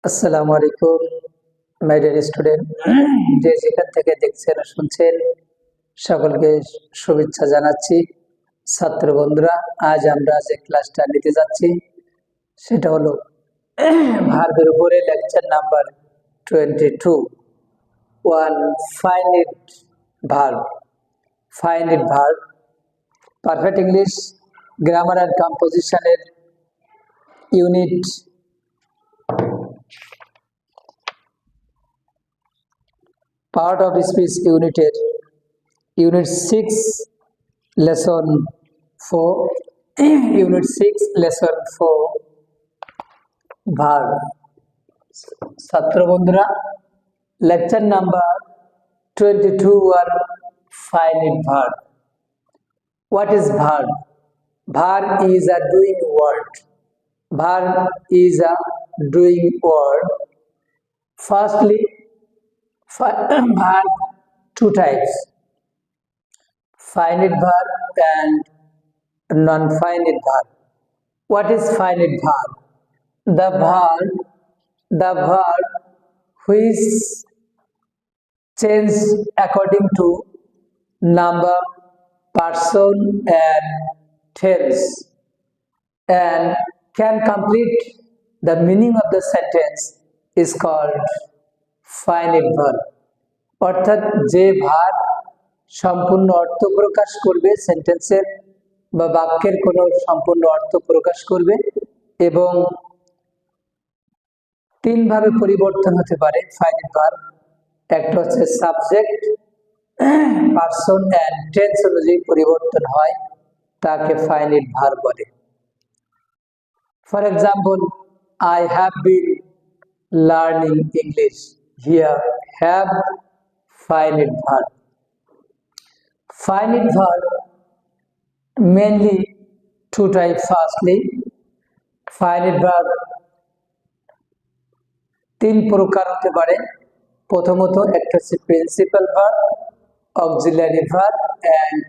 আসসালামু আলাইকুম my dear student, যে যেখান থেকে দেখছেন ও শুনছেন সকলকে শুভেচ্ছা জানাচ্ছি। ছাত্র বন্ধুরা, আজ আমরা যে ক্লাসটা নিতে যাচ্ছি সেটা হলো ভার্বের উপরে lecture number 22, one finite verb. Finite verb, perfect English, grammar and কম্পোজিশনের ইউনিট পার্ট অফ স্পিচ ইউনিটের unit 6 lesson 4, unit 6 lesson 4 verb. ছাত্র বন্ধুরা, lecture number 22 one finite verb. What is verb? Verb is a doing word. Verb is a doing word. Firstly, verb two types: finite verb and non-finite verb. What is finite verb? The verb which change according to number, person and tense, and can complete the meaning of the sentence is called finite verb. অর্থাৎ যে verb সম্পূর্ণ অর্থ প্রকাশ করবে, সেন্টেন্সের বা বাক্যের কোনো সম্পূর্ণ অর্থ প্রকাশ করবে এবং তিন ভাবে পরিবর্তন হতে পারে ফাইনাইট ভার্ব। একটা হচ্ছে সাবজেক্ট, পারসন অ্যান্ড টেন্স অনুযায়ী পরিবর্তন হয়, তাকে ফাইনাইট ভার্ব বলে। For example, I have been learning English. Here have finite verb. Finite verb mainly two types. Firstly, finite verb তিন প্রকার হতে পারে। প্রথমত একটা হচ্ছে principal verb, auxiliary verb and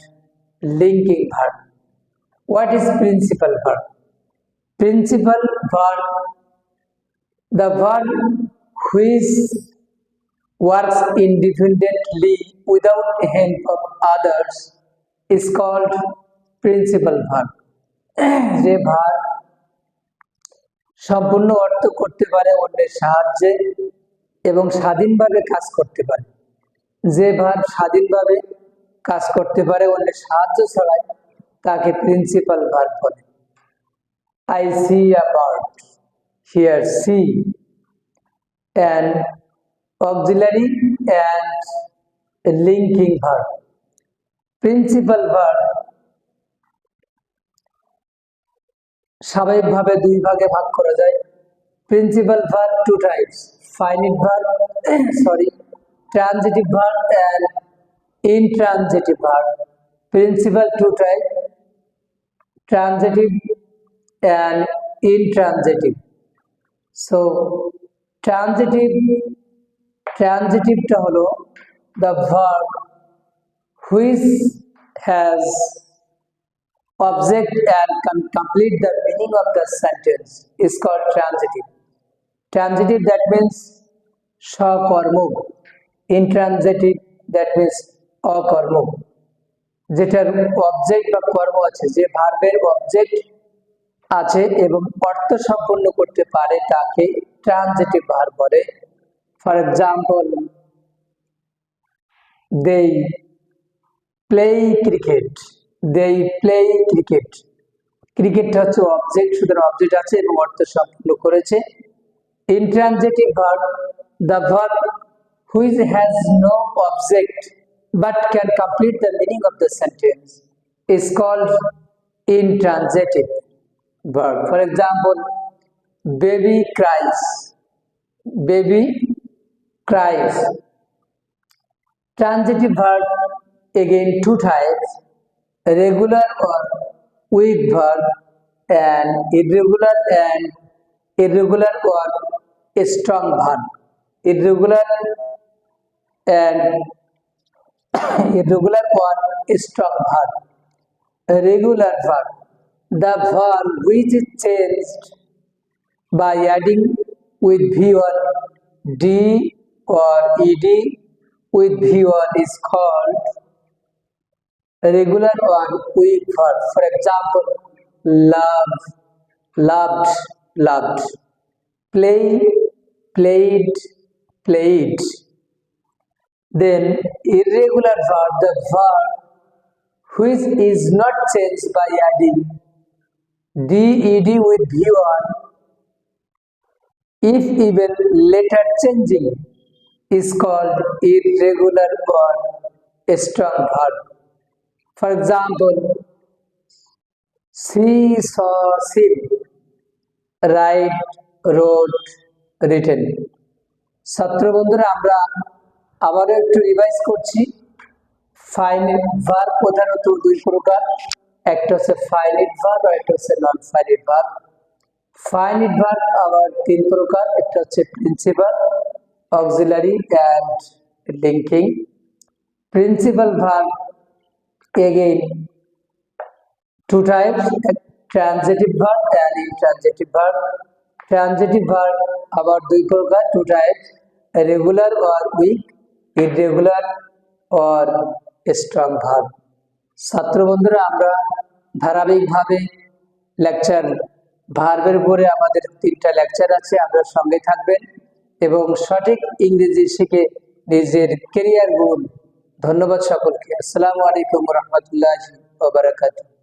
linking verb. What is principal verb? Principal verb, the verb which works independently without help of others is called principal verb. যে verb সম্পূর্ণ অর্থ করতে পারে অন্যের সাহায্যে এবং স্বাধীনভাবে কাজ করতে পারে, যে ভার্ব স্বাধীনভাবে কাজ করতে পারে অন্যের সাহায্য ছাড়াই, তাকে প্রিন্সিপাল ভার্ব বলে। I see a bird. Here see and auxiliary and a linking verb. Principal verb স্বাভাবিকভাবে দুই ভাগে ভাগ করা যায়। Principal verb two types: finite verb, transitive verb and intransitive verb. Principal two type: transitive and intransitive. So ট্রানজিটিভটা হলো the verb which has object and can complete the meaning of the sentence is called transitive. Transitive, that means স্বকর্ম। intransitive, that means অকর্ম। যেটার object বা কর্ম আছে, যে ভার্বের object আছে এবং অর্থ সম্পন্ন করতে পারে, তাকে ট্রানজিটিভ ভার্ব বলে। For example, they play cricket. They play cricket. ক্রিকেটটা হচ্ছে অবজেক্ট, সুতরাং অবজেক্ট আছে এবং অর্থ সম্পন্ন করেছে। Intransitive verb, the verb which has no object but can complete the meaning of the sentence is called intransitive verb. For example, baby cries. Baby cries. Transitive verb, again two types: regular or weak verb and irregular or strong verb. Irregular or strong verb. Regular verb, the verb which is changed by adding with V1, D or ED with V1 is called regular one weak verb. For example, love, loved, loved. Play, played, played. Then irregular verb, the verb which is not changed by adding ded with V1 if even later changing is called irregular or strong verb. For example, she saw, seen, write, wrote, written. ছাত্র বন্ধুরা, আমরা আবারও একটু revise করছি। Finite verb প্রধানত দুই প্রকার, একটা হচ্ছে ফাইনাইট ভার্ব আর একটা হচ্ছে non finite verb. Finite verb আবার তিন প্রকার, একটা হচ্ছে principal, auxiliary and linking. Principal verb again two types, transitive verb and intransitive verb. Transitive verb আবার দুই প্রকার, two types, regular or weak, irregular or strong verb. ছাত্র বন্ধুরা, আমরা ধারাবাহিকভাবে লেকচার ভার্বের উপরে আমাদের 3টা লেকচার আছে, আপনার সঙ্গে থাকবেন এবং সঠিক ইংরেজি শিখে নিজের ক্যারিয়ার গড়ুন। ধন্যবাদ সকলকে। আসসালামু আলাইকুম ওয়া রাহমাতুল্লাহি ওয়া বারাকাতুহু।